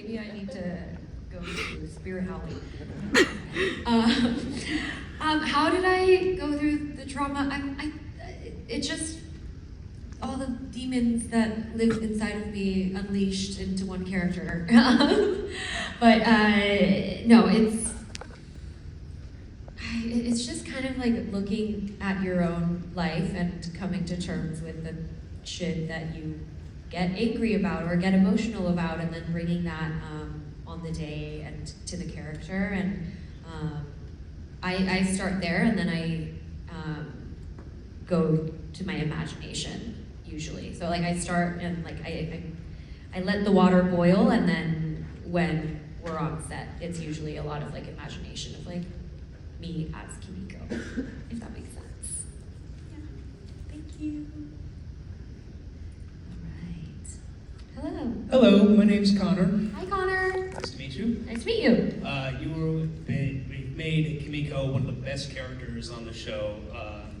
maybe I need to go to spirit howling. How did I go through the trauma? It just, all the demons that live inside of me unleashed into one character. But no, it's just kind of like looking at your own life and coming to terms with the shit that you get angry about or get emotional about, and then bringing that on the day and to the character. And I start there, and then I go to my imagination usually. So like I start and like I let the water boil, and then when we're on set, it's usually a lot of like imagination of like me as Kimiko, if that makes sense. Yeah, thank you. All right. Hello. Hello, my name's Connor. Hi, Connor. Nice to meet you. Nice to meet you. You made Kimiko one of the best characters on the show.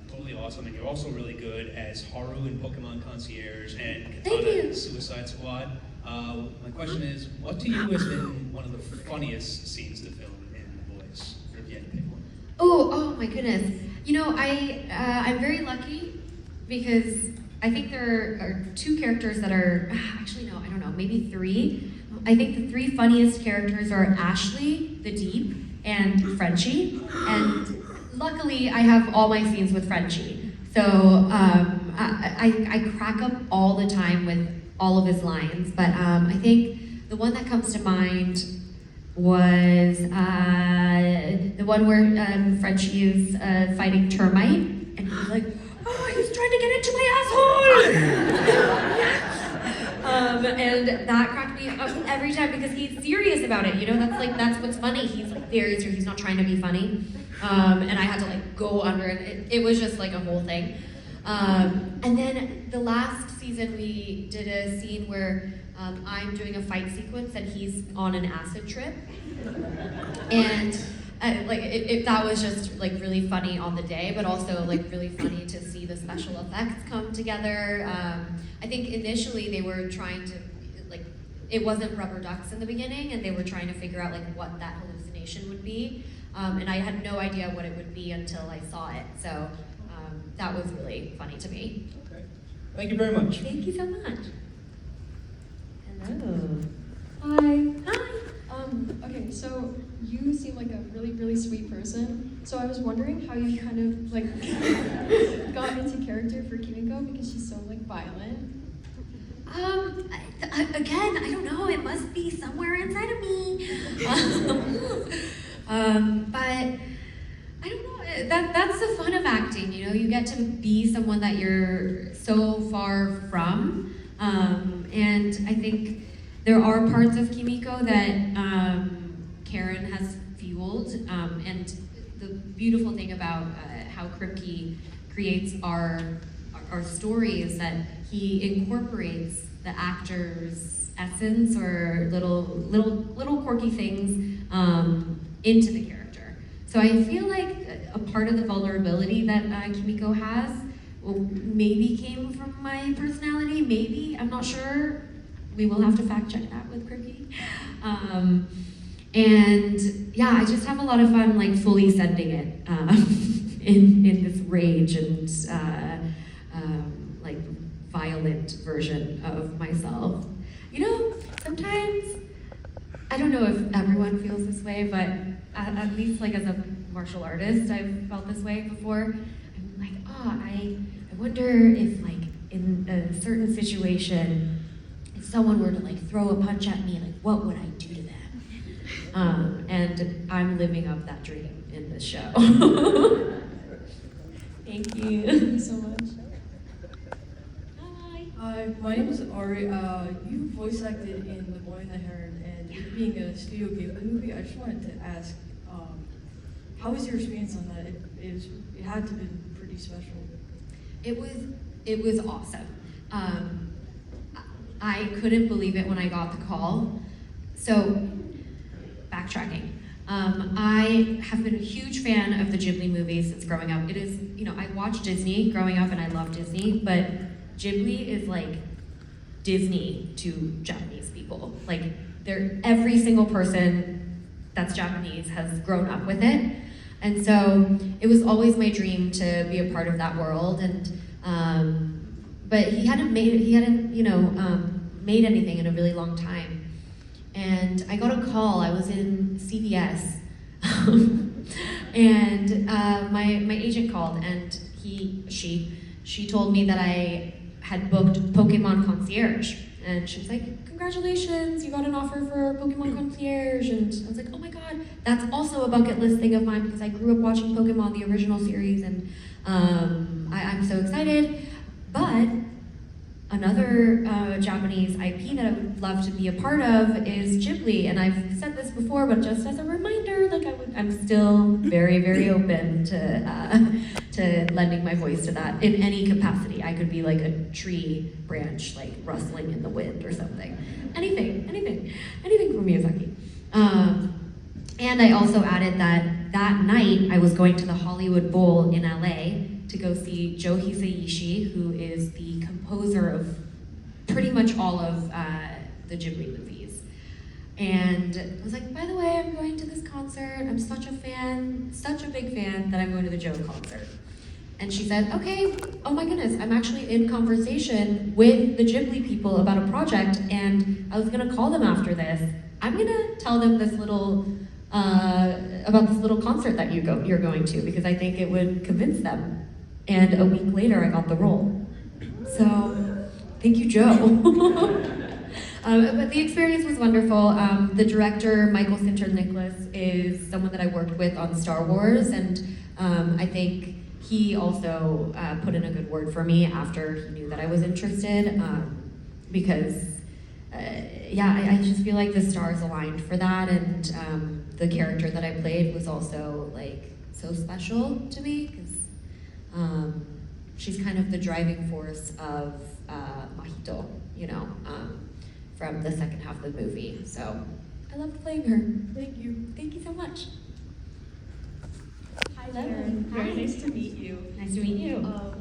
Totally awesome, and you're also really good as Haru in Pokemon Concierge and Katana in Suicide Squad. My question is, what to you has been one of the funniest scenes to film in The Boys, if you had to pick one? Oh my goodness. You know, I'm very lucky because I think there are two characters that are, actually no, I don't know, maybe three. I think the three funniest characters are Ashley, the Deep, and Frenchie. And luckily I have all my scenes with Frenchie. So I crack up all the time with all of his lines. But I think the one that comes to mind was the one where Frenchie is fighting Termite, and he's like, oh, he's trying to get into my asshole! And that cracked me up every time because he's serious about it, you know? That's what's funny. He's like very serious, he's not trying to be funny. And I had to like go under it. It was just like a whole thing. And then the last season we did a scene where I'm doing a fight sequence and he's on an acid trip. And that was just like really funny on the day, but also like really funny to see the special effects come together. I think initially they were trying to, like, it wasn't rubber ducks in the beginning, and they were trying to figure out like what that hallucination would be. And I had no idea what it would be until I saw it. So that was really funny to me. Okay. Thank you very much. Thank you so much. Hello. Hi. Hi. Okay, so you seem like a really, really sweet person. So I was wondering how you kind of like got into character for Kimiko, because she's so like violent. Again, I don't know. It must be somewhere inside of me. But I don't know. That's the fun of acting. You know, you get to be someone that you're so far from, and I think there are parts of Kimiko that Karen has fueled, and the beautiful thing about how Kripke creates our story is that he incorporates the actor's essence or little quirky things into the character. So I feel like a part of the vulnerability that Kimiko has maybe came from my personality, maybe, I'm not sure. We will have to fact check that with Kripke. And yeah, I just have a lot of fun like fully sending it in this rage and like violent version of myself. You know, sometimes, I don't know if everyone feels this way, but at least like as a martial artist, I've felt this way before. I'm like, I wonder if like in a certain situation, if someone were to like throw a punch at me, like what would I do to them? And I'm living up that dream in this show. Thank you. Thank you so much. Hi, my name is Ari. You voice acted in The Boy NJ Karen, and it being a Studio Ghibli movie, I just wanted to ask, how was your experience on that? It had to have been pretty special. It was awesome. I couldn't believe it when I got the call. So, backtracking. I have been a huge fan of the Ghibli movies since growing up. It is, you know, I watched Disney growing up and I love Disney, but Ghibli is like Disney to Japanese people. Like, every single person that's Japanese has grown up with it. And so it was always my dream to be a part of that world. And but he hadn't made anything in a really long time. And I got a call. I was in CVS, and my agent called, and she told me that I had booked Pokemon Concierge, and she was like, "Congratulations, you got an offer for Pokemon Concierge." And I was like, "Oh my god, that's also a bucket list thing of mine because I grew up watching Pokemon, the original series, and I'm so excited." But another Japanese IP that I would love to be a part of is Ghibli, and I've said this before, but just as a reminder, like I'm still very, very open to lending my voice to that in any capacity. I could be like a tree branch, like rustling in the wind or something. Anything from Miyazaki. And I also added that night I was going to the Hollywood Bowl in LA to go see Joe Hisaishi, who is the composer of pretty much all of the Ghibli movies. And I was like, by the way, I'm going to this concert. I'm such a fan, such a big fan that I'm going to the Joe concert. And she said, okay, oh my goodness, I'm actually in conversation with the Ghibli people about a project, and I was gonna call them after this. I'm gonna tell them this little, about this little concert that you're going to, because I think it would convince them. And a week later, I got the role. So, thank you, Joe. But the experience was wonderful. The director, Michael Sinter-Nicholas, is someone that I worked with on Star Wars, and I think he also put in a good word for me after he knew that I was interested, because, I just feel like the stars aligned for that, and the character that I played was also like so special to me, because she's kind of the driving force of Mahito, from the second half of the movie. So I loved playing her. Thank you.